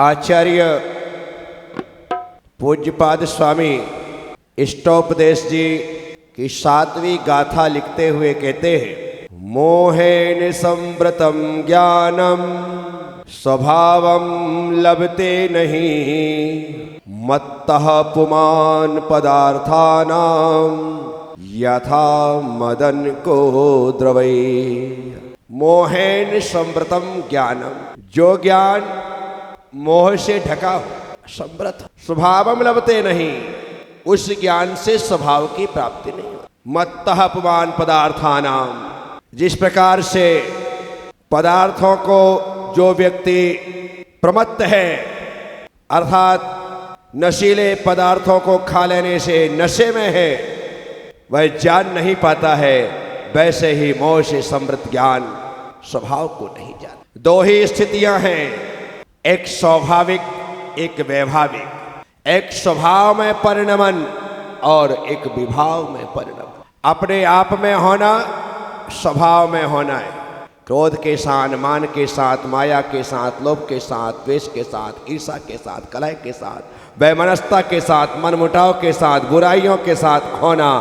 आचार्य पूज्यपाद स्वामी इष्टोपदेश जी की 7वीं गाथा लिखते हुए कहते हैं, मोहेन संवृतम ज्ञानम स्वभावम लभते नहीं, मत्तः पुमान पदार्थानाम यथा मदन को द्रवै। मोहेन संवृतम ज्ञानम, जो ज्ञान मोह से ढका हो, संवृत, स्वभावम लभते नहीं, उस ज्ञान से स्वभाव की प्राप्ति नहीं हो। मत्तः पुमान पदार्थानाम, जिस प्रकार से पदार्थों को जो व्यक्ति प्रमत्त है, अर्थात नशीले पदार्थों को खा लेने से नशे में है, वह जान नहीं पाता है, वैसे ही मोह से समृद्ध ज्ञान स्वभाव को नहीं जानता। 2 ही स्थितियां हैं, एक स्वाभाविक, एक वैभाविक, एक स्वभाव में परिणमन और एक विभाव में परिणमन। अपने आप में होना, स्वभाव में होना है। क्रोध के साथ, मान के साथ, माया के साथ, लोभ के साथ, द्वेष के साथ, ईर्ष्या के साथ, कलह के साथ, वैमनस्यता के साथ, मनमुटाव के साथ, बुराइयों के साथ होना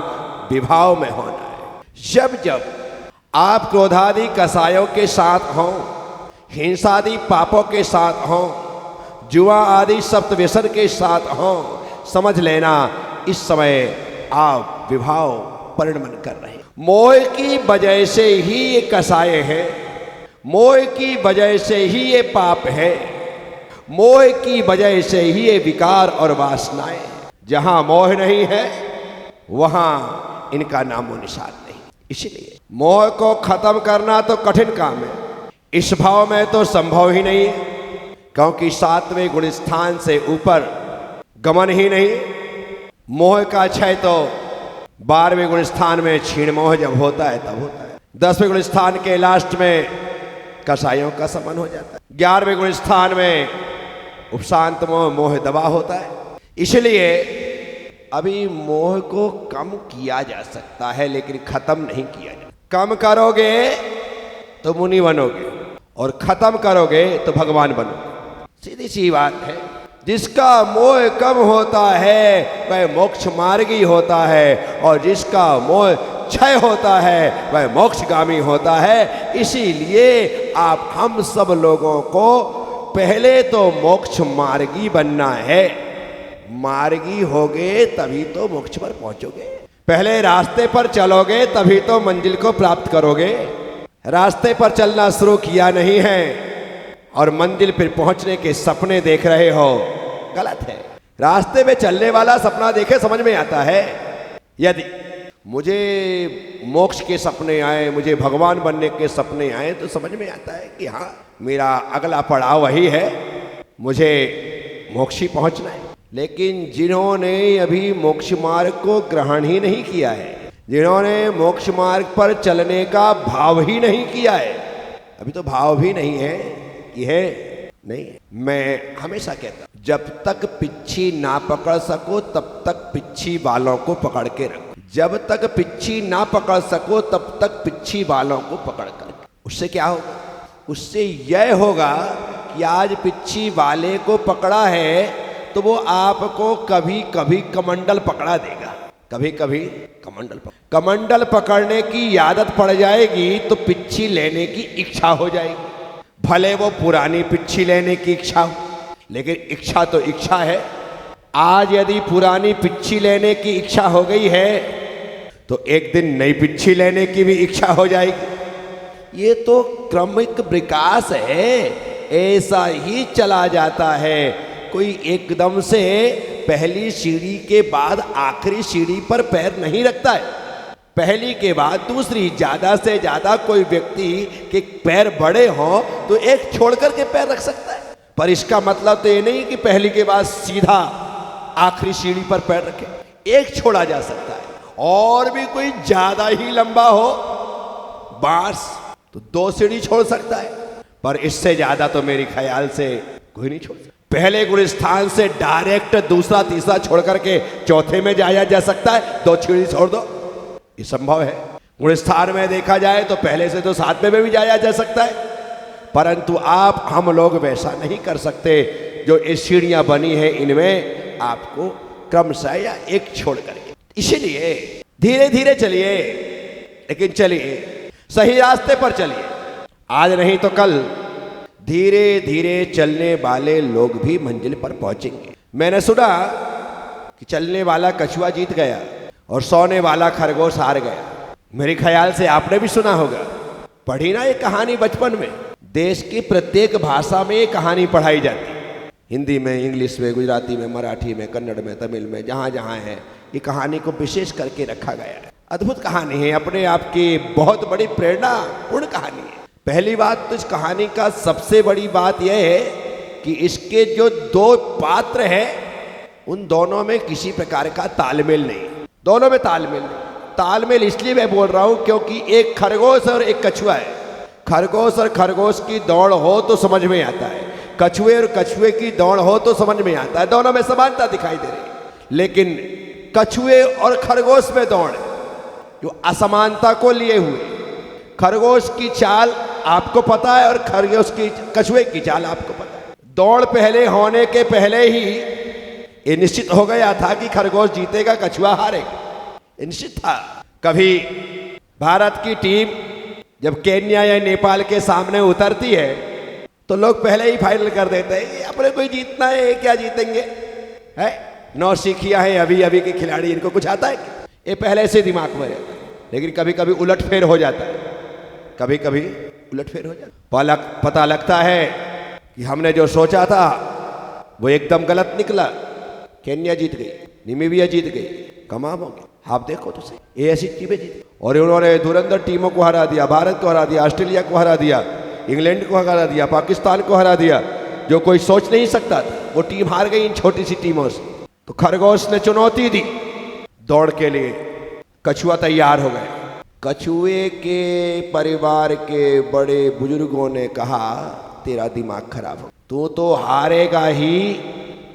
विभाव में होना है। जब जब आप क्रोधादि कसायों के साथ हों, हिंसादि पापों के साथ हों, जुआ आदि सप्त व्यसन के साथ हों, समझ लेना इस समय आप विभाव परिणमन कर रहे हैं। मोह की वजह से ही ये कसाय है, मोह की वजह से ही ये पाप है, मोह की वजह से ही ये विकार और वासनाएं। जहां मोह नहीं है वहां इनका नामो निशान नहीं। इसलिए मोह को खत्म करना तो कठिन काम है, इस भाव में तो संभव ही नहीं है, क्योंकि 7वें गुण स्थान से ऊपर गमन ही नहीं। मोह का क्षय तो 12वें गुण स्थान में क्षीण मोह जब होता है तब होता है। 10वें गुण स्थान के लास्ट में कसायों का समन हो जाता है। 11वें गुण स्थान में उपशांत मोह, मोह दबा होता है। इसलिए अभी मोह को कम किया जा सकता है, लेकिन खत्म नहीं किया जा। कम करोगे तो मुनि बनोगे और खत्म करोगे तो भगवान बनोगे। सीधी सी बात है। जिसका मोह कम होता है वह मोक्ष मार्गी होता है, और जिसका मोह क्षय होता है वह मोक्षगामी होता है। इसीलिए आप हम सब लोगों को पहले तो मोक्ष मार्गी बनना है। मार्गी होगे तभी तो मोक्ष पर पहुंचोगे। पहले रास्ते पर चलोगे तभी तो मंजिल को प्राप्त करोगे। रास्ते पर चलना शुरू किया नहीं है और मंजिल पर पहुंचने के सपने देख रहे हो, गलत है। रास्ते में चलने वाला सपना देखे समझ में आता है। यदि मुझे मोक्ष के सपने आए, मुझे भगवान बनने के सपने आए, तो समझ में आता है कि हाँ, मेरा अगला पड़ाव वही है, मुझे मोक्ष ही पहुंचना है। लेकिन जिन्होंने अभी मोक्ष मार्ग को ग्रहण ही नहीं किया है, जिन्होंने मोक्ष मार्ग पर चलने का भाव ही नहीं किया है, अभी तो भाव भी नहीं है कि है नहीं। मैं हमेशा कहता हूं, जब तक पिच्छी ना पकड़ सको तब तक पिच्छी वालों को पकड़ के रखो। जब तक पिच्छी ना पकड़ सको तब तक पिच्छी वालों को पकड़ कर। उससे क्या होगा? उससे यह होगा कि आज पिच्छी वाले को पकड़ा है तो वो आपको कभी कभी कमंडल पकड़ा देगा, कभी कभी कमंडल पकड़ने की आदत पड़ जाएगी तो पिच्छी लेने की इच्छा हो जाएगी। भले वो पुरानी पिच्छी लेने की इच्छा हो, लेकिन इच्छा तो इच्छा है। आज यदि पुरानी पिच्छी लेने की इच्छा हो गई है तो एक दिन नई पिच्छी लेने की भी इच्छा हो जाएगी। ये तो क्रमिक विकास है, ऐसा ही चला जाता है। कोई एकदम से पहली सीढ़ी के बाद आखिरी सीढ़ी पर पैर नहीं रखता है। पहली के बाद दूसरी, ज्यादा से ज्यादा कोई व्यक्ति के पैर बड़े हों तो एक छोड़ करके पैर रख सकता है, पर इसका मतलब तो ये नहीं कि पहली के बाद सीधा आखिरी सीढ़ी पर पैर रखे। एक छोड़ा जा सकता है, और भी कोई ज्यादा ही लंबा हो बांस तो 2 सीढ़ी छोड़ सकता है, पर इससे ज्यादा तो मेरे ख्याल से कोई नहीं छोड़ सकता। पहले गुण स्थान से डायरेक्ट दूसरा तीसरा छोड़ करके चौथे में जाया जा सकता है, 2 सीढ़ी छोड़ दो, ये संभव है। गुण स्थान में देखा जाए तो पहले से तो 7वें में भी जाया जा सकता है, परंतु आप हम लोग वैसा नहीं कर सकते। जो ये सीढ़ियां बनी है इनमें आपको क्रमशः या एक छोड़ करके, इसीलिए धीरे धीरे चलिए, लेकिन चलिए सही रास्ते पर चलिए। आज नहीं तो कल धीरे धीरे चलने वाले लोग भी मंजिल पर पहुंचेंगे। मैंने सुना कि चलने वाला कछुआ जीत गया और सोने वाला खरगोश हार गया। मेरे ख्याल से आपने भी सुना होगा, पढ़ी ना ये कहानी बचपन में। देश की प्रत्येक भाषा में ये कहानी पढ़ाई जाती है, हिंदी में, इंग्लिश में, गुजराती में, मराठी में, कन्नड़ में, तमिल में, जहाँ जहाँ है ये कहानी को विशेष करके रखा गया है। अद्भुत कहानी है, अपने आप की बहुत बड़ी प्रेरणापूर्ण कहानी है। पहली बात तो इस कहानी का सबसे बड़ी बात यह है कि इसके जो दो पात्र हैं उन दोनों में किसी प्रकार का तालमेल नहीं, दोनों में तालमेल नहीं। तालमेल इसलिए मैं बोल रहा हूं क्योंकि एक खरगोश और एक कछुआ है। खरगोश और खरगोश की दौड़ हो तो समझ में आता है, कछुए और कछुए की दौड़ हो तो समझ में आता है, दोनों में समानता दिखाई दे रही है। लेकिन कछुए और खरगोश में दौड़ जो असमानता को लिए हुए, खरगोश की चाल आपको पता है और खरगोश की, कछुए की चाल आपको पता है। दौड़ पहले होने के पहले ही ये निश्चित हो गया था कि खरगोश जीतेगा, कछुआ हारेगा, निश्चित था। कभी भारत की टीम जब केन्या या नेपाल के सामने उतरती है तो लोग पहले ही फाइनल कर देते हैं, अपने को ही जीतना है, क्या जीतेंगे, है नौसिखिया है अभी अभी के खिलाड़ी, इनको कुछ आता है, ये पहले से दिमाग में रहता है। लेकिन कभी कभी उलटफेर हो जाता है, कभी कभी उलटफेर हो जाता है, पता लगता है कि हमने जो सोचा था वो एकदम गलत निकला। केन्या जीत गई, नामीबिया जीत गई, कमाल हो गया। आप देखो तो सही, ये ऐसी टीमें जीत, और उन्होंने धुरंधर टीमों को हरा दिया, भारत को हरा दिया, ऑस्ट्रेलिया को हरा दिया, इंग्लैंड को हरा दिया, पाकिस्तान को हरा दिया, जो कोई सोच नहीं सकता था वो टीम हार गई इन छोटी सी टीमों से। तो खरगोश ने चुनौती दी दौड़ के लिए, कछुआ तैयार हो गए। कछुए के परिवार के बड़े बुजुर्गों ने कहा तेरा दिमाग खराब हो, तू तो हारेगा ही,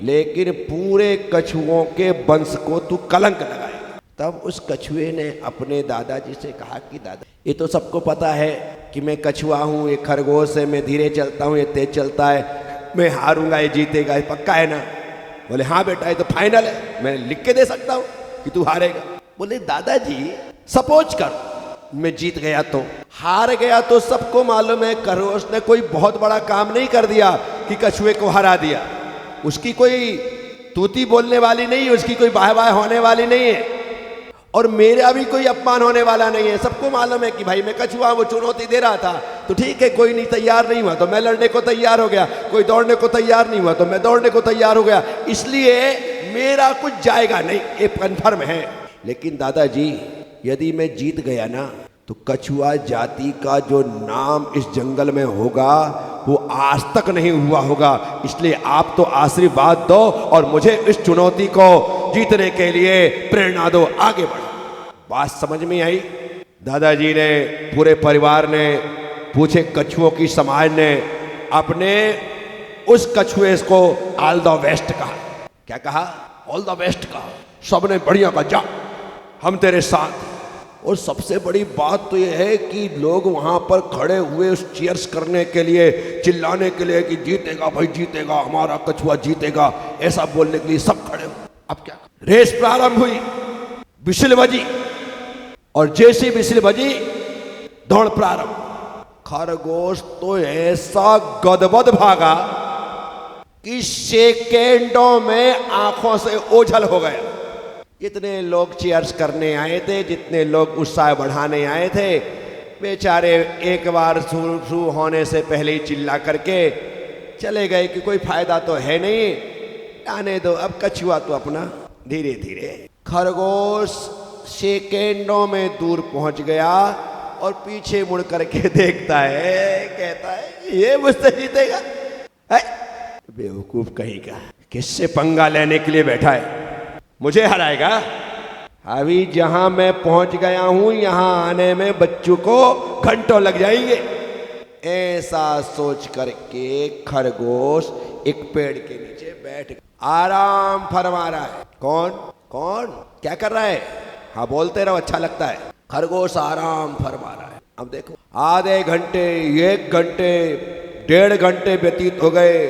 लेकिन पूरे कछुओं के वंश को तू कलंक लगाएगा। तब उस कछुए ने अपने दादाजी से कहा कि दादा, ये तो सबको पता है कि मैं कछुआ हूँ, ये खरगोश है, मैं धीरे चलता हूँ, ये तेज चलता है, मैं हारूंगा, ये जीतेगा, ये पक्का है ना? बोले हाँ बेटा, ये तो फाइनल है, मैं लिख के दे सकता हूँ कि तू हारेगा। बोले दादाजी सपोज कर मैं जीत गया तो, हार गया तो सबको मालूम है खरगोश ने कोई बहुत बड़ा काम नहीं कर दिया कि कछुए को हरा दिया, उसकी कोई तूती बोलने वाली नहीं है, उसकी कोई बाह बाह होने वाली नहीं है, और मेरा भी कोई अपमान होने वाला नहीं है। सबको मालूम है कि भाई मैं कछुआ, वो चुनौती दे रहा था तो ठीक है, कोई नहीं तैयार नहीं हुआ तो मैं लड़ने को तैयार हो गया, कोई दौड़ने को तैयार नहीं हुआ तो मैं दौड़ने को तैयार हो गया, इसलिए मेरा कुछ जाएगा नहीं, ये कन्फर्म है। लेकिन दादाजी यदि मैं जीत गया ना तो कछुआ जाति का जो नाम इस जंगल में होगा वो आज तक नहीं हुआ होगा, इसलिए आप तो आशीर्वाद दो और मुझे इस चुनौती को जीतने के लिए प्रेरणा दो, आगे बढ़ो। बात समझ में आई? दादाजी ने, पूरे परिवार ने, पूछे कछुओं की समाज ने, अपने उस कछुए को ऑल द बेस्ट कहा। क्या कहा? ऑल द बेस्ट कहा। सबने बढ़िया कहा, जा हम तेरे साथ। और सबसे बड़ी बात तो यह है कि लोग वहां पर खड़े हुए उस चीयर्स करने के लिए, चिल्लाने के लिए कि जीतेगा भाई जीतेगा, हमारा कछुआ जीतेगा, ऐसा बोलने के लिए सब खड़े हुए। अब क्या, रेस प्रारंभ हुई, विसिल बजी, और जैसी विसिल बजी दौड़ प्रारंभ। खरगोश तो ऐसा गदबद भागा कि सेकेंडों में आंखों से ओझल हो गया। जितने लोग चीयर्स करने आए थे, जितने लोग उत्साह बढ़ाने आए थे, बेचारे एक बार शुरू होने से पहले ही चिल्ला करके चले गए कि कोई फायदा तो है नहीं, आने दो। अब कछुआ तो अपना धीरे धीरे, खरगोश सेकेंडों में दूर पहुंच गया और पीछे मुड़ करके देखता है, कहता है ये मुझसे जीतेगा? बेवकूफ कहीं का, किससे पंगा लेने के लिए बैठा है, मुझे हराएगा? अभी जहां मैं पहुंच गया हूं यहां आने में बच्चों को घंटों लग जाएंगे। ऐसा सोच करके खरगोश एक पेड़ के नीचे बैठ आराम फरमा रहा है। कौन कौन क्या कर रहा है? हाँ बोलते रहो, अच्छा लगता है। खरगोश आराम फरमा रहा है। अब देखो, आधे घंटे, 1 घंटे, 1.5 घंटे व्यतीत हो गए।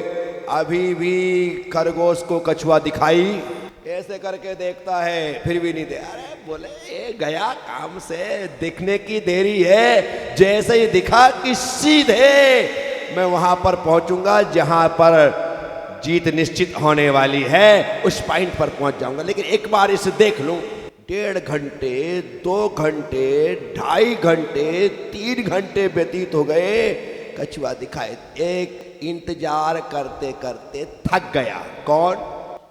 अभी भी खरगोश को कछुआ दिखाई ऐसे करके देखता है, फिर भी नहीं दे। अरे बोले ये गया काम से, दिखने की देरी है। जैसे ही दिखा कि सीधे मैं वहां पर पहुंचूंगा जहां पर जीत निश्चित होने वाली है, उस पॉइंट पर पहुंच जाऊंगा। लेकिन एक बार इसे देख लूं। 1.5 घंटे, 2 घंटे, 2.5 घंटे, 3 घंटे व्यतीत हो गए, कछुआ दिखाए। एक इंतजार करते करते थक गया। कौन?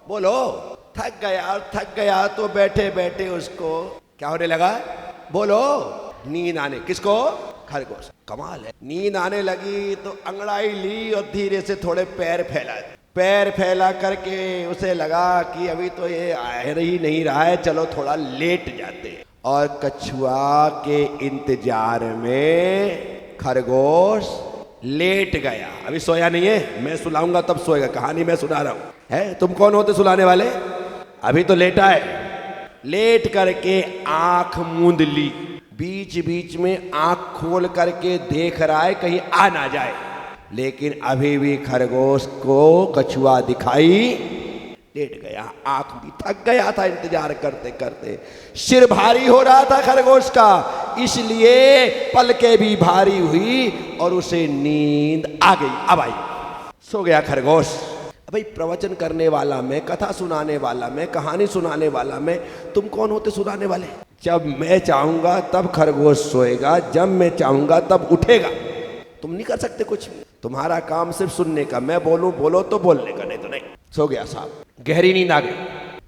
बोलो। थक गया। थक गया तो बैठे बैठे उसको क्या होने लगा? बोलो। नींद आने। किसको? खरगोश। कमाल है, नींद आने लगी तो अंगड़ाई ली और धीरे से थोड़े पैर फैला। पैर फैला करके उसे लगा कि अभी तो ये आ ही नहीं रहा है, चलो थोड़ा लेट जाते हैं। और कछुआ के इंतजार में खरगोश लेट गया। अभी सोया नहीं है, मैं सुलाऊंगा तब सोएगा। कहानी मैं सुना रहा हूं, है? तुम कौन होते सुनाने वाले? अभी तो लेटा है। लेट करके आंख मूंद ली, बीच बीच में आंख खोल करके देख रहा है कहीं आ ना जाए, लेकिन अभी भी खरगोश को कछुआ दिखाई। लेट गया, आंख भी थक गया था इंतजार करते करते। सिर भारी हो रहा था खरगोश का, इसलिए पलकें भी भारी हुई और उसे नींद आ गई। अब आई, सो गया खरगोश। भाई प्रवचन करने वाला मैं, कथा सुनाने वाला मैं, कहानी सुनाने वाला मैं, तुम कौन होते सुनाने वाले? जब मैं चाहूंगा तब खरगोश सोएगा, जब मैं चाहूंगा तब उठेगा। तुम नहीं कर सकते कुछ भी, तुम्हारा काम सिर्फ सुनने का। मैं बोलूं बोलो तो बोलने का, नहीं तो नहीं। सो गया साहब। गहरी नींद आ गई।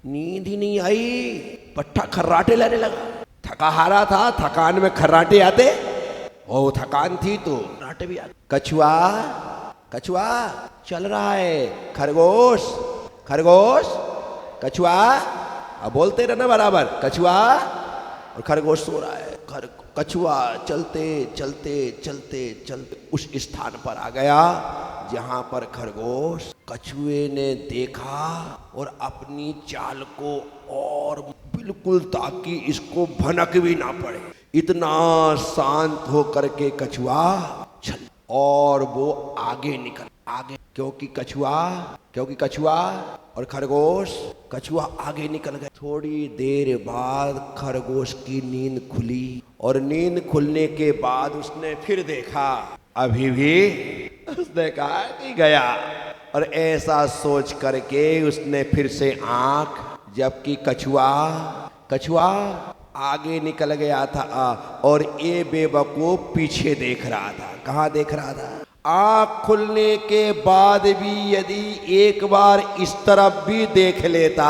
नींद ही नहीं आई, पट्टा खर्राटे लेने लगा। थका हारा था, थकान में खर्राटे आते। ओ थकान थी तो खर्राटे भी आते। कछुआ, कछुआ चल रहा है। खरगोश, खरगोश, कछुआ। अब बोलते रहना बराबर, कछुआ। और खरगोश सो रहा है। कछुआ चलते चलते चलते चलते उस स्थान पर आ गया जहां पर खरगोश कछुए ने देखा और अपनी चाल को और बिल्कुल, ताकि इसको भनक भी ना पड़े, इतना शांत हो करके कछुआ चल। और वो आगे निकल, आगे, क्योंकि कछुआ और खरगोश, कछुआ आगे निकल गए। थोड़ी देर बाद खरगोश की नींद खुली और नींद खुलने के बाद उसने फिर देखा, अभी भी उसने कहा कि गया। और ऐसा सोच करके उसने फिर से आंख, जबकि कछुआ आगे निकल गया था और ये बेवकूफ पीछे देख रहा था। कहाँ देख रहा था? आँख खुलने के बाद भी यदि एक बार इस तरफ भी देख लेता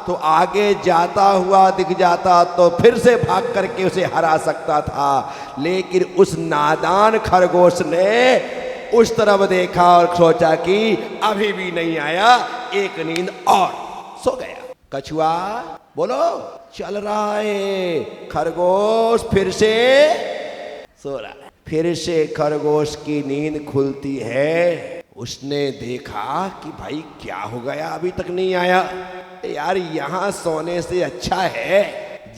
तो आगे जाता हुआ दिख जाता तो फिर से भाग करके उसे हरा सकता था। लेकिन उस नादान खरगोश ने उस तरफ देखा और सोचा कि अभी भी नहीं आया, एक नींद और, सो गया। कछुआ बोलो चल रहा है, खरगोश फिर से सो रहा है। फिर से खरगोश की नींद खुलती है। उसने देखा कि भाई क्या हो गया, अभी तक नहीं आया। यार यहाँ सोने से अच्छा है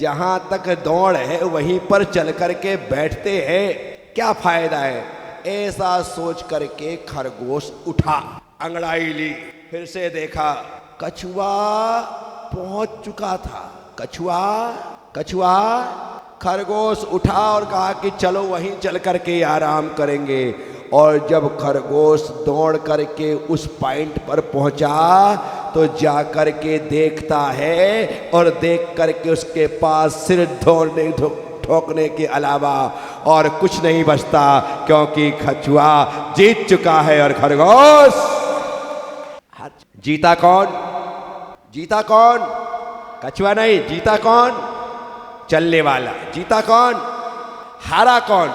जहां तक दौड़ है वहीं पर चल करके बैठते हैं, क्या फायदा है। ऐसा सोच करके खरगोश उठा, अंगड़ाई ली, फिर से देखा, कछुआ पहुंच चुका था। कछुआ। खरगोश उठा और कहा कि चलो वहीं चल करके आराम करेंगे। और जब खरगोश दौड़ करके उस पॉइंट पर पहुंचा तो जा करके देखता है और देख करके उसके पास सिर ठोकने के अलावा और कुछ नहीं बचता, क्योंकि कछुआ जीत चुका है और खरगोश जीता। कौन? कछुआ नहीं, जीता कौन? चलने वाला। जीता कौन? हारा कौन?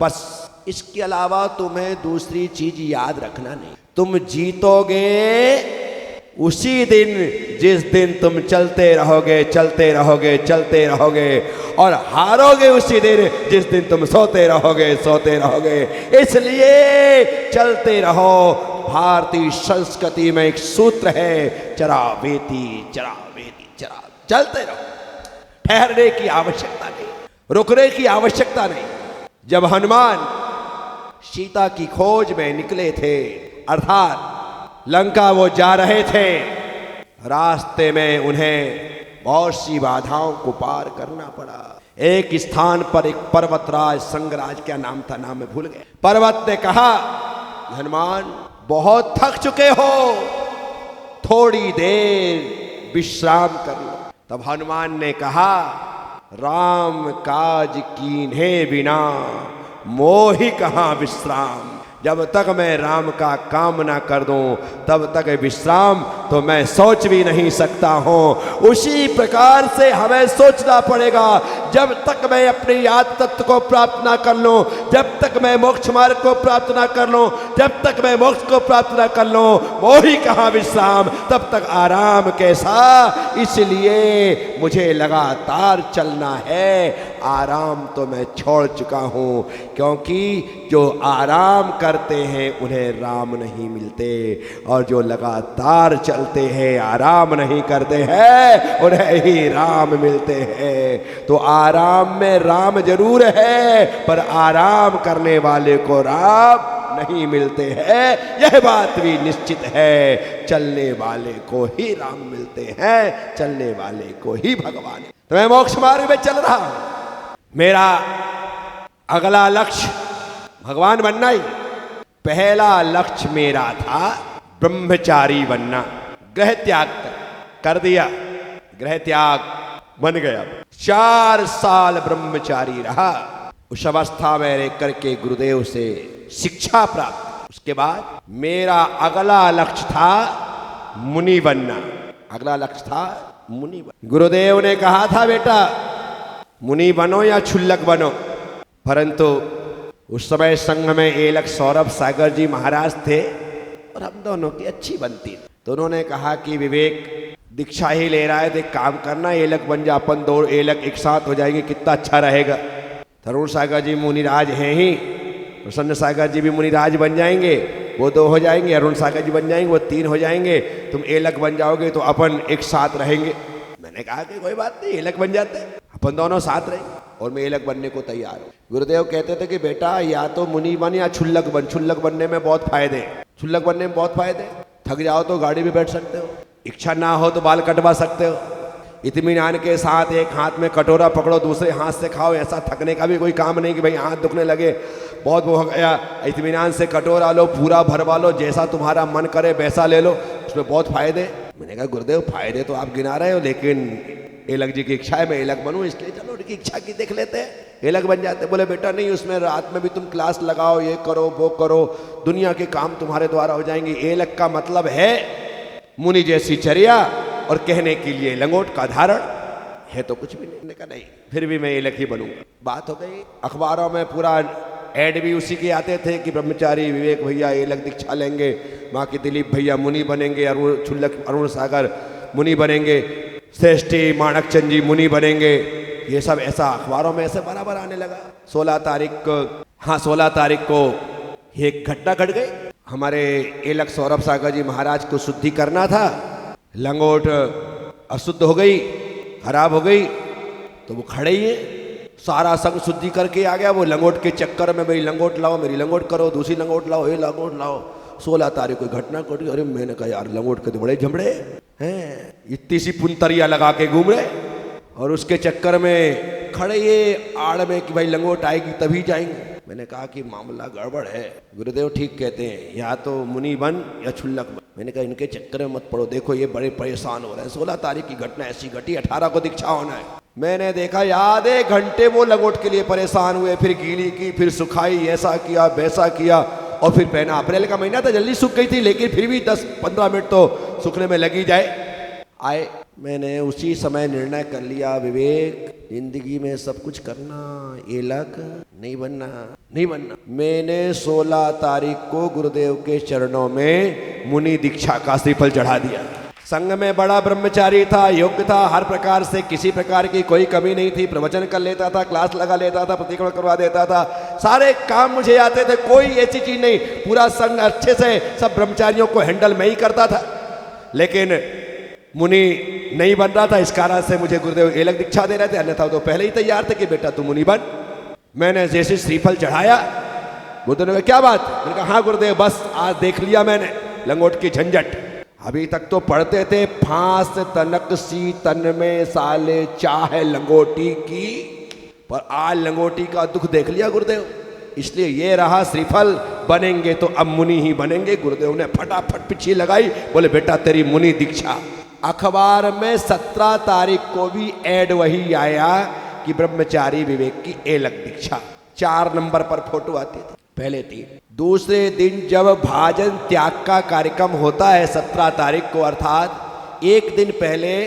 बस इसके अलावा तुम्हें दूसरी चीज याद रखना नहीं। तुम जीतोगे उसी दिन जिस दिन तुम चलते रहोगे और हारोगे उसी दिन जिस दिन तुम सोते रहोगे। इसलिए चलते रहो। भारतीय संस्कृति में एक सूत्र है, चरावेति चरा। चलते रहो, ठहरने की आवश्यकता नहीं, रुकने की आवश्यकता नहीं। जब हनुमान सीता की खोज में निकले थे, अर्थात लंका वो जा रहे थे, रास्ते में उन्हें बहुत सी बाधाओं को पार करना पड़ा। एक स्थान पर एक पर्वतराज, संगराज क्या नाम था, नाम में भूल गए, पर्वत ने कहा हनुमान बहुत थक चुके हो, थोड़ी देर विश्राम कर लो। तब हनुमान ने कहा राम काज कीन्हे बिना मोहि कहाँ विश्राम। जब तक मैं राम का काम ना कर दूं तब तक विश्राम तो मैं सोच भी नहीं सकता हूं। उसी प्रकार से हमें सोचना पड़ेगा, जब तक मैं अपने आत्म तत्व को प्राप्त ना कर लूं, जब तक मैं मोक्ष मार्ग को प्राप्त ना कर लूं, जब तक मैं मोक्ष को प्राप्त ना कर लूं, मोहि कहाँ विश्राम, तब तक आराम कैसा। इसलिए मुझे लगातार चलना है। आराम तो मैं छोड़ चुका हूं, क्योंकि जो आराम करते हैं उन्हें राम नहीं मिलते, और जो लगातार चलते हैं आराम नहीं करते हैं उन्हें ही राम मिलते हैं। तो आराम में राम जरूर है, पर आराम करने वाले को राम नहीं मिलते हैं, यह बात भी निश्चित है। चलने वाले को ही राम मिलते हैं, चलने वाले को ही भगवान। तो मैं मोक्ष मार्ग में चल रहा हूं, मेरा अगला लक्ष्य भगवान बनना ही। पहला लक्ष्य मेरा था ब्रह्मचारी बनना, ग्रह त्याग कर दिया, ग्रह त्याग बन गया। 4 साल ब्रह्मचारी रहा। उस अवस्था में रह करके गुरुदेव से शिक्षा प्राप्त। उसके बाद मेरा अगला लक्ष्य था मुनि बनना, अगला लक्ष्य था मुनि बनना। गुरुदेव ने कहा था बेटा मुनि बनो या क्षुल्लक बनो, परंतु उस समय संघ में एलक सौरभ सागर जी महाराज थे और हम दोनों की अच्छी बनती थी। तो उन्होंने कहा कि विवेक दीक्षा ही ले रहा है तो एक काम करना, एलक बन जा, अपन 2 एलक एक साथ हो जाएंगे, कितना अच्छा रहेगा। तरुण सागर जी मुनिराज हैं ही, प्रसन्न सागर जी भी मुनिराज बन जाएंगे, वो 2 हो जाएंगे, अरुण सागर जी बन जाएंगे, वो 3 हो जाएंगे, तुम एलक बन जाओगे तो अपन एक साथ रहेंगे। मैंने कहा कि कोई बात नहीं, एलक बन जाते, अपन दोनों साथ रहेंगे, और मैं एलक बनने को तैयार हूँ। गुरुदेव कहते थे कि बेटा या तो मुनि बन या क्षुल्लक बन, क्षुल्लक बनने में बहुत फायदे, क्षुल्लक बनने में बहुत फायदे। थक जाओ तो गाड़ी में बैठ सकते हो, इच्छा ना हो तो बाल कटवा सकते हो, इत्मीनान के साथ एक हाथ में कटोरा पकड़ो, दूसरे हाथ से खाओ। ऐसा थकने का भी कोई काम नहीं कि भाई हाथ दुखने लगे, बहुत वो हो गया। इत्मीनान से कटोरा लो, पूरा भरवा लो, जैसा तुम्हारा मन करे वैसा ले लो, उसमें बहुत फायदे। मैंने कहा गुरुदेव फायदे तो आप गिना रहे हो, लेकिन एलक जी की इच्छा है मैं एलक बनूं, इसलिए चलो उनकी इच्छा की देख लेते हैं, एलक बन जाते। बोले बेटा नहीं, उसमें रात में भी तुम क्लास लगाओ, ये करो वो करो, दुनिया के काम तुम्हारे द्वारा हो जाएंगे। एलक का मतलब है मुनि जैसी चर्या, और कहने के लिए लंगोट का धारण है तो कुछ भी नहीं। का नहीं, फिर भी मैं एलक ही बनूंगा। बात हो गई। अखबारों में पूरा ऐड भी उसी के आते थे कि ब्रह्मचारी विवेक भैया एलक दीक्षा लेंगे, माँ की दिलीप भैया मुनि बनेंगे, अरुण सागर मुनि बनेंगे, श्रेष्ठी माणकचंद जी मुनि बनेंगे। ये सब ऐसा अखबारों में ऐसे बराबर आने लगा। 16 तारीख को एक घटना घट गई। हमारे एलक सौरभ सागर जी महाराज को शुद्धि करना था, लंगोट अशुद्ध हो गई, खराब हो गई, तो वो खड़े ही हैं। सारा संग शुद्धि करके आ गया, वो लंगोट के चक्कर में मेरी लंगोट लाओ, मेरी लंगोट करो, दूसरी लंगोट लाओ, ये लंगोट लाओ। 16 तारीख को घटना घटी। अरे मैंने कहा यार लंगोट के तो बड़े झमड़े हैं, इतनी सी पुंतरिया लगा के घूम रहे, और उसके चक्कर में खड़े ये आड़ में कि भाई लंगोट आएगी तभी जाएंगे। मैंने कहा कि मामला गड़बड़ है। गुरुदेव ठीक कहते हैं, या तो मुनि बन या क्षुल्लक बन। मैंने कहा इनके चक्कर में मत पड़ो, देखो ये बड़े परेशान हो रहे हैं। 16 तारीख की घटना ऐसी घटी, 18 को दीक्षा होना है। मैंने देखा आधे घंटे वो लंगोट के लिए परेशान हुए, फिर गीली की, फिर सुखाई, ऐसा किया वैसा किया, और फिर पहना। अप्रैल का महीना था, जल्दी सूख गई थी, लेकिन फिर भी 10-15 मिनट तो सूखने में लगी जाए। आए, मैंने उसी समय निर्णय कर लिया, विवेक जिंदगी में सब कुछ करना, एलक नहीं बनना। मैंने 16 तारीख को गुरुदेव के चरणों में मुनि दीक्षा का श्रीफल चढ़ा दिया। संघ में बड़ा ब्रह्मचारी था, योग्य था, हर प्रकार से किसी प्रकार की कोई कमी नहीं थी। प्रवचन कर लेता था, क्लास लगा लेता था, प्रतिक्रमण करवा देता था, सारे काम मुझे आते थे, कोई ऐसी चीज नहीं। पूरा संघ अच्छे से सब ब्रह्मचारियों को हैंडल मैं ही करता था, लेकिन मुनि नहीं बन रहा था। इस कारण से मुझे गुरुदेव एलक दीक्षा दे रहे थे, अन्यथा तो पहले ही तैयार थे कि बेटा तू मुनि बन। मैंने जैसे श्रीफल चढ़ाया, गुरुदेव ने कहा क्या बात? मैंने कहा हाँ गुरुदेव, बस आज देख लिया मैंने, लंगोट की झंझट। अभी तक तो पढ़ते थे फांस तनक सी तन में साले चाहे लंगोटी की, पर आज लंगोटी का दुख देख लिया गुरुदेव, इसलिए ये रहा श्रीफल, बनेंगे तो अब मुनि ही बनेंगे। गुरुदेव ने फटाफट पिछी लगाई, बोले बेटा तेरी मुनि दीक्षा। अखबार में 17 तारीख को भी ऐड वही आया कि ब्रह्मचारी विवेक की एलक दीक्षा, 4 नंबर पर फोटो आती थी, पहले 3। दूसरे दिन जब भाजन त्याग का कार्यक्रम होता है 17 तारीख को, अर्थात एक दिन पहले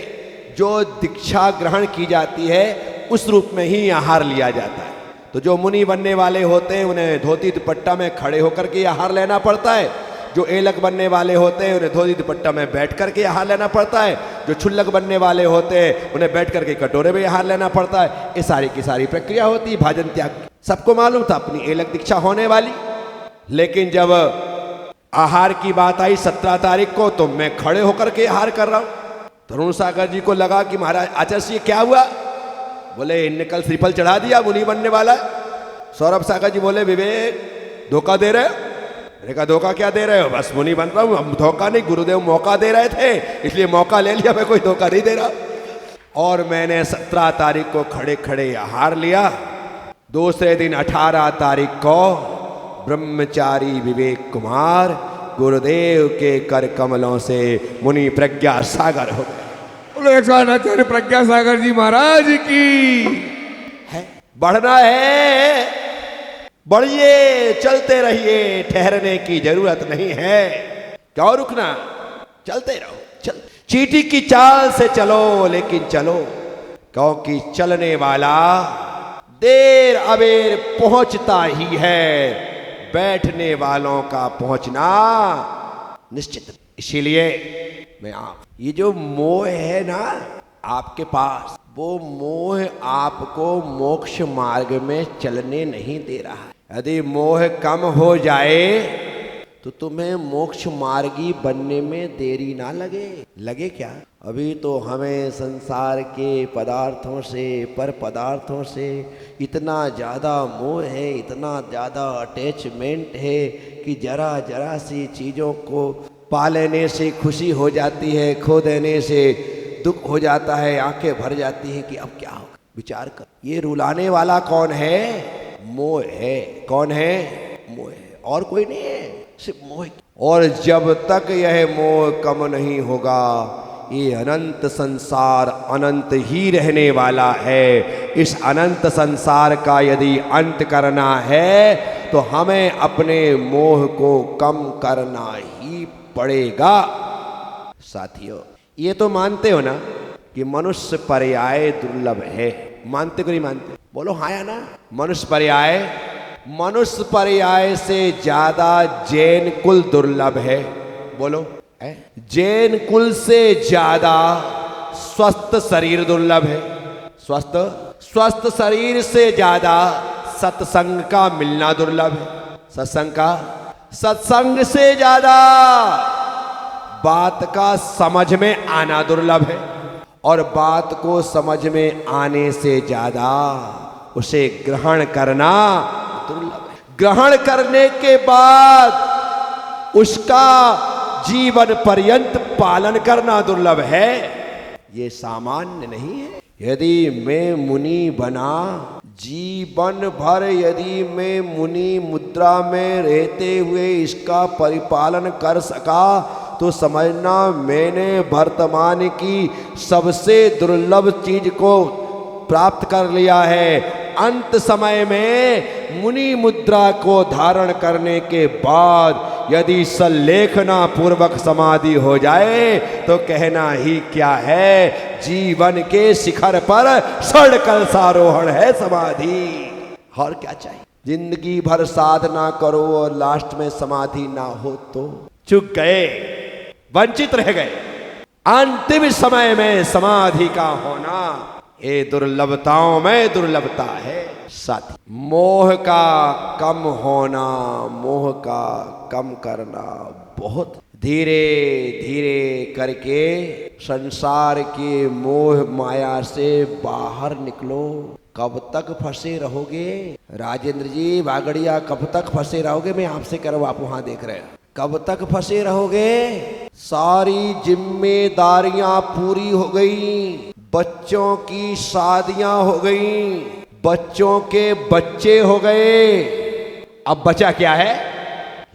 जो दीक्षा ग्रहण की जाती है उस रूप में ही आहार लिया जाता है। तो जो मुनि बनने वाले होते हैं उन्हें धोती दुपट्टा में खड़े होकर के आहार लेना पड़ता है, जो एलक बनने वाले होते हैं उन्हें धोती दुपट्टा में बैठ करके आहार लेना पड़ता है, जो छुल्लक बनने वाले होते हैं उन्हें बैठ करके कटोरे में आहार लेना पड़ता है। ये सारी की सारी प्रक्रिया होती है भाजन त्याग की। सबको मालूम था अपनी एलक दीक्षा होने वाली, लेकिन जब आहार की बात आई 17 तारीख को तो मैं खड़े होकर के आहार कर रहा हूं। तरुण सागर जी को लगा कि महाराज आचार्य ये क्या हुआ, बोले इनने कल श्रीफल चढ़ा दिया, मुनि बनने वाला है। सौरभ सागर जी बोले विवेक धोखा दे रहे हो। मैंने कहा धोखा क्या दे रहे हो, बस मुनि बन रहा हूं। हम धोखा नहीं, गुरुदेव मौका दे रहे थे इसलिए मौका ले लिया, मैं कोई धोखा नहीं दे रहा। और मैंने 17 तारीख को खड़े खड़े आहार लिया। दूसरे दिन 18 तारीख को ब्रह्मचारी विवेक कुमार गुरुदेव के कर कमलों से मुनि प्रज्ञा सागर हो गए। प्रज्ञा सागर जी महाराज की है। बढ़ना है, बढ़िए, चलते रहिए, ठहरने की जरूरत नहीं है। क्यों रुकना, चलते रहो। चल चींटी की चाल से चलो, लेकिन चलो, क्योंकि चलने वाला देर अबेर पहुंचता ही है, बैठने वालों का पहुंचना निश्चित। इसीलिए मैं आप ये जो मोह है ना आपके पास, वो मोह आपको मोक्ष मार्ग में चलने नहीं दे रहा है। यदि मोह कम हो जाए तो तुम्हें मोक्ष मार्गी बनने में देरी ना लगे क्या? अभी तो हमें संसार के पदार्थों से, पर पदार्थों से इतना ज़्यादा मोह है, इतना ज़्यादा अटैचमेंट है कि जरा जरा सी चीज़ों को पा लेने से खुशी हो जाती है, खो देने से दुख हो जाता है, आंखें भर जाती हैं कि अब क्या होगा। विचार कर, ये रुलाने वाला कौन है? मोह है। कौन है? मोह है, और कोई नहीं है, सिर्फ मोह। और जब तक यह मोह कम नहीं होगा, ये अनंत संसार अनंत ही रहने वाला है। इस अनंत संसार का यदि अंत करना है तो हमें अपने मोह को कम करना ही पड़ेगा। साथियों, ये तो मानते हो ना कि मनुष्य पर्याय दुर्लभ है? मानते को नहीं मानते? बोलो हाँ या ना। मनुष्य पर्याय से ज्यादा जैन कुल दुर्लभ है। बोलो जैन कुल से ज्यादा स्वस्थ शरीर दुर्लभ है। स्वस्थ शरीर से ज्यादा सत्संग का मिलना दुर्लभ है। सत्संग से ज्यादा बात का समझ में आना दुर्लभ है, और बात को समझ में आने से ज्यादा उसे ग्रहण करना दुर्लभ है। ग्रहण करने के बाद उसका जीवन पर्यंत पालन करना दुर्लभ है। ये सामान्य नहीं है। यदि मैं मुनि बना, जीवन भर यदि मैं मुनि मुद्रा में रहते हुए इसका परिपालन कर सका तो समझना मैंने वर्तमान की सबसे दुर्लभ चीज को प्राप्त कर लिया है। अंत समय में मुनि मुद्रा को धारण करने के बाद यदि सल्लेखना पूर्वक समाधि हो जाए तो कहना ही क्या है, जीवन के शिखर पर स्वर्ण कलशारोहण है समाधि। और क्या चाहिए? जिंदगी भर साधना करो और लास्ट में समाधि ना हो तो चूक गए, वंचित रह गए। अंतिम समय में समाधि का होना ये दुर्लभताओं में दुर्लभता है। साथी, मोह का कम होना, मोह का कम करना बहुत धीरे धीरे करके संसार के मोह माया से बाहर निकलो। कब तक फंसे रहोगे? राजेंद्र जी बागड़िया, कब तक फंसे रहोगे? मैं आपसे कह रहा हूं, आप वहां देख रहे हैं। कब तक फंसे रहोगे? सारी जिम्मेदारियां पूरी हो गई, बच्चों की शादियां हो गई, बच्चों के बच्चे हो गए, अब बचा क्या है?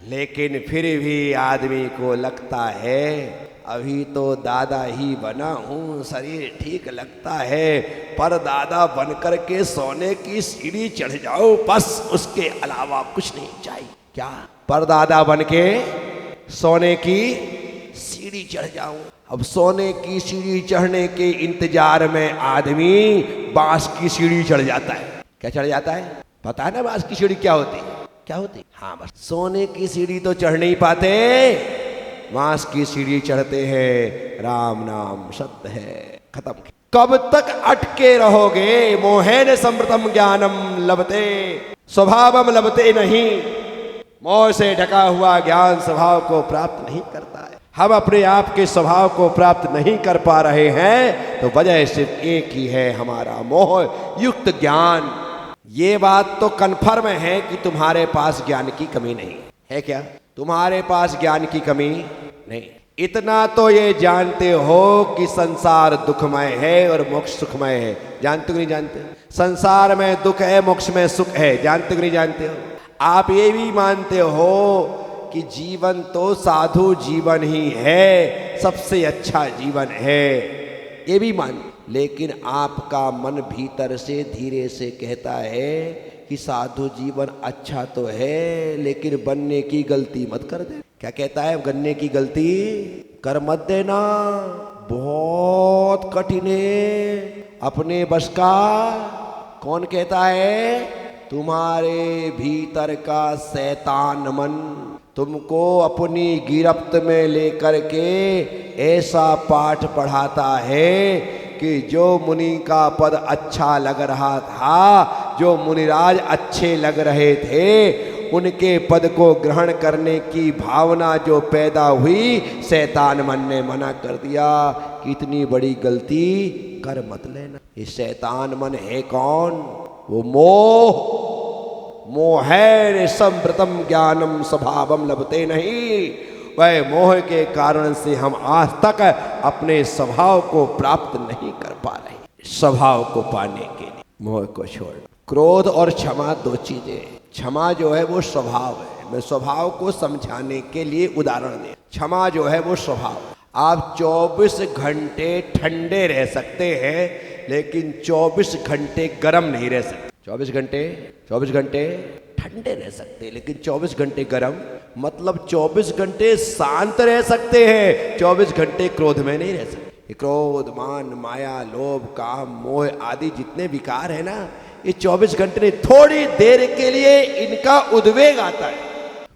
लेकिन फिर भी आदमी को लगता है अभी तो दादा ही बना हूं, शरीर ठीक लगता है, पर दादा बनकर के सोने की सीढ़ी चढ़ जाओ, बस उसके अलावा कुछ नहीं चाहिए। क्या? पर दादा बन के सोने की सीढ़ी चढ़ जाऊं। अब सोने की सीढ़ी चढ़ने के इंतजार में आदमी बांस की सीढ़ी चढ़ जाता है। क्या चढ़ जाता है? पता है ना बांस की सीढ़ी क्या होती है? क्या होती? हाँ, बस सोने की सीढ़ी तो चढ़ नहीं पाते, बांस की सीढ़ी चढ़ते हैं। राम नाम सत्य है, खत्म। कब तक अटके रहोगे? मोहेन समृतम ज्ञानम लभते स्वभावम लभते नहीं। मोह से ढका हुआ ज्ञान स्वभाव को प्राप्त नहीं करता है। हम अपने आप के स्वभाव को प्राप्त नहीं कर पा रहे हैं तो वजह सिर्फ एक ही है, हमारा मोह युक्त ज्ञान। ये बात तो कन्फर्म है कि तुम्हारे पास ज्ञान की कमी नहीं है। क्या तुम्हारे पास ज्ञान की कमी नहीं? इतना तो ये जानते हो कि संसार दुखमय है और मोक्ष सुखमय है। जानते हो नहीं जानते? संसार में दुख है, मोक्ष में सुख है। जानते हो नहीं जानते हो? आप ये भी मानते हो कि जीवन तो साधु जीवन ही है, सबसे अच्छा जीवन है, ये भी मान। लेकिन आपका मन भीतर से धीरे से कहता है कि साधु जीवन अच्छा तो है, लेकिन बनने की गलती मत कर दे। क्या कहता है? बनने की गलती कर मत देना, बहुत कठिन है, अपने बस का। कौन कहता है? तुम्हारे भीतर का शैतान मन तुमको अपनी गिरफ्त में लेकर के ऐसा पाठ पढ़ाता है कि जो मुनि का पद अच्छा लग रहा था, जो मुनिराज अच्छे लग रहे थे, उनके पद को ग्रहण करने की भावना जो पैदा हुई, शैतान मन ने मना कर दिया कि इतनी बड़ी गलती कर मत लेना। ये शैतान मन है कौन? वो मोह। मोहेन समृतम ज्ञानम स्वभावम लभते नहीं। वह मोह के कारण से हम आज तक अपने स्वभाव को प्राप्त नहीं कर पा रहे। स्वभाव को पाने के लिए मोह को छोड़ना। क्रोध और क्षमा दो चीजें। क्षमा जो है वो स्वभाव है। मैं स्वभाव को समझाने के लिए उदाहरण दें। क्षमा जो है वो स्वभाव। आप 24 घंटे ठंडे रह सकते हैं, लेकिन 24 घंटे गर्म नहीं रह सकते। 24 घंटे ठंडे रह सकते हैं, लेकिन 24 घंटे गर्म। मतलब 24 घंटे शांत रह सकते हैं, 24 घंटे क्रोध में नहीं रह सकते। क्रोध, मान, माया, लोभ, काम, मोह आदि जितने विकार है ना, ये 24 घंटे नहीं, थोड़ी देर के लिए इनका उद्वेग आता है,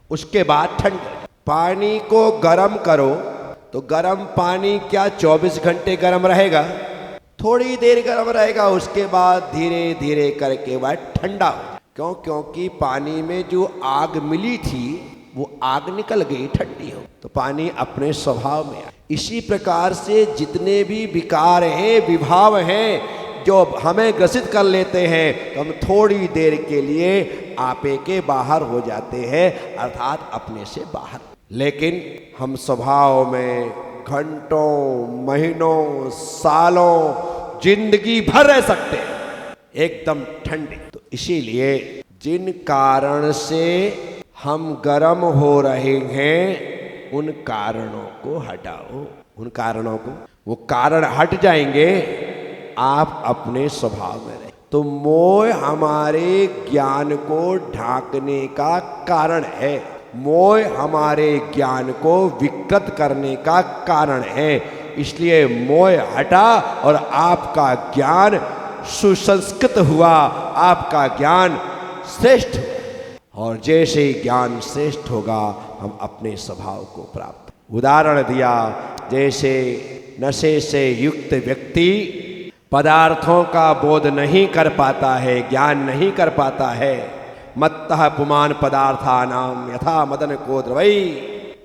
उसके बाद ठंड। पानी को गर्म करो तो गर्म पानी क्या 24 घंटे गर्म रहेगा? थोड़ी देर गर्म रहेगा, उसके बाद धीरे धीरे करके वह ठंडा हो। क्यों? क्योंकि पानी में जो आग मिली थी वो आग निकल गई, ठंडी हो, तो पानी अपने स्वभाव में आया। इसी प्रकार से जितने भी विकार हैं, विभाव हैं, जो हमें ग्रसित कर लेते हैं, तो हम थोड़ी देर के लिए आपे के बाहर हो जाते हैं, अर्थात अपने से बाहर। लेकिन हम स्वभाव में घंटों, महीनों, सालों, जिंदगी भर रह सकते हैं एकदम ठंडे। तो इसीलिए जिन कारण से हम गर्म हो रहे हैं, उन कारणों को हटाओ। उन कारणों को, वो कारण हट जाएंगे, आप अपने स्वभाव में रहे। तो मोह हमारे ज्ञान को ढांकने का कारण है। मोह हमारे ज्ञान को विकृत करने का कारण है। इसलिए मोह हटा और आपका ज्ञान सुसंस्कृत हुआ, आपका ज्ञान श्रेष्ठ हुआ। और जैसे ही ज्ञान श्रेष्ठ होगा, हम अपने स्वभाव को प्राप्त। उदाहरण दिया, जैसे नशे से युक्त व्यक्ति पदार्थों का बोध नहीं कर पाता है, ज्ञान नहीं कर पाता है। मत्तः पुमान पदार्थानाम यथा मदन को द्रवई।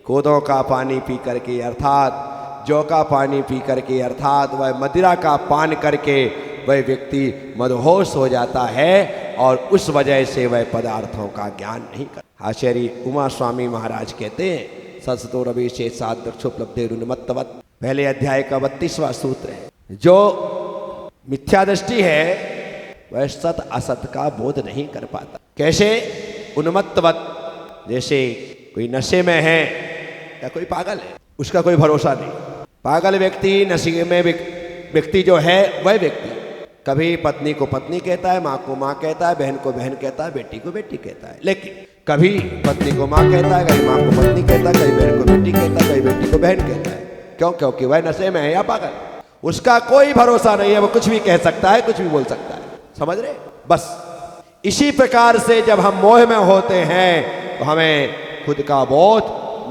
कोदों का पानी पी करके, अर्थात जौ का पानी पी करके, अर्थात वह मदिरा का पान करके वह व्यक्ति मदहोश हो जाता है, और उस वजह से वह पदार्थों का ज्ञान नहीं कर। आचार्य उमा स्वामी महाराज कहते हैं संसतो रवि शेष सादृक्षोपलब्धेरुन्मत्तवत्। पहले अध्याय का 32वां सूत्र है। जो मिथ्या दृष्टि है वह सत असत का बोध नहीं कर पाता। कैसे? उन्मत्तवत्, जैसे कोई नशे में है या कोई पागल है, उसका कोई भरोसा नहीं। पागल व्यक्ति, नशे में व्यक्ति जो है वह व्यक्ति कभी पत्नी को पत्नी कहता है, माँ को माँ कहता है, बहन को बहन कहता है, बेटी को बेटी कहता है। लेकिन कभी पत्नी को माँ कहता है, कभी माँ को पत्नी कहता है, कभी बहन को बेटी कहता है, कभी बेटी को बहन कहता है। क्यों? क्योंकि वह नशे में है या पागल, उसका कोई भरोसा नहीं है। वो कुछ भी कह सकता है, कुछ भी बोल सकता है। समझ रहे? बस इसी प्रकार से जब हम मोह में होते हैं तो हमें खुद का बोध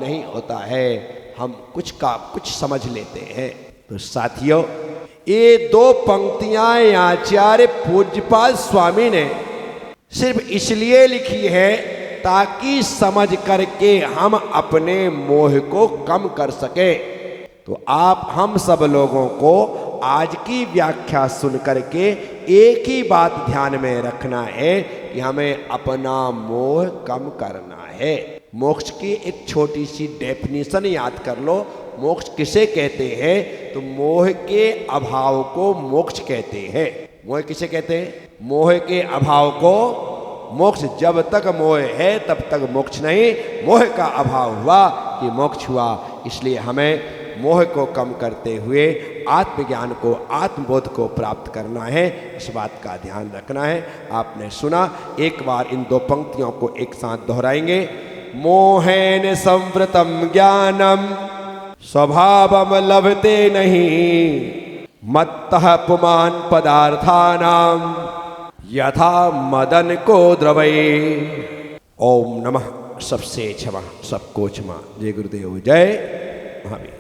नहीं होता है, हम कुछ का कुछ समझ लेते हैं। तो साथियों, ये दो पंक्तियां आचार्य पूज्यपाल स्वामी ने सिर्फ इसलिए लिखी है ताकि समझ करके हम अपने मोह को कम कर सके। तो आप हम सब लोगों को आज की व्याख्या सुन करके एक ही बात ध्यान में रखना है कि हमें अपना मोह कम करना है। मोक्ष की एक छोटी सी डेफिनेशन याद कर लो। मोक्ष किसे कहते हैं? तो मोह के अभाव को मोक्ष कहते हैं। मोह किसे कहते हैं? मोह के अभाव को मोक्ष। जब तक मोह है तब तक मोक्ष नहीं, मोह का अभाव हुआ कि मोक्ष हुआ। इसलिए हमें मोह को कम करते हुए आत्मज्ञान को, आत्मबोध को प्राप्त करना है। इस बात का ध्यान रखना है। आपने सुना, एक बार इन दो पंक्तियों को एक साथ दोहराएंगे। मोहेन संवृतम ज्ञानम स्वभावम लभते नहीं, मत्तः पुमान पदार्थानाम यथा मदन को द्रवै। ओम नमः। सबसे क्षमा, सबको क्षमा। जय गुरुदेव, जय महावीर।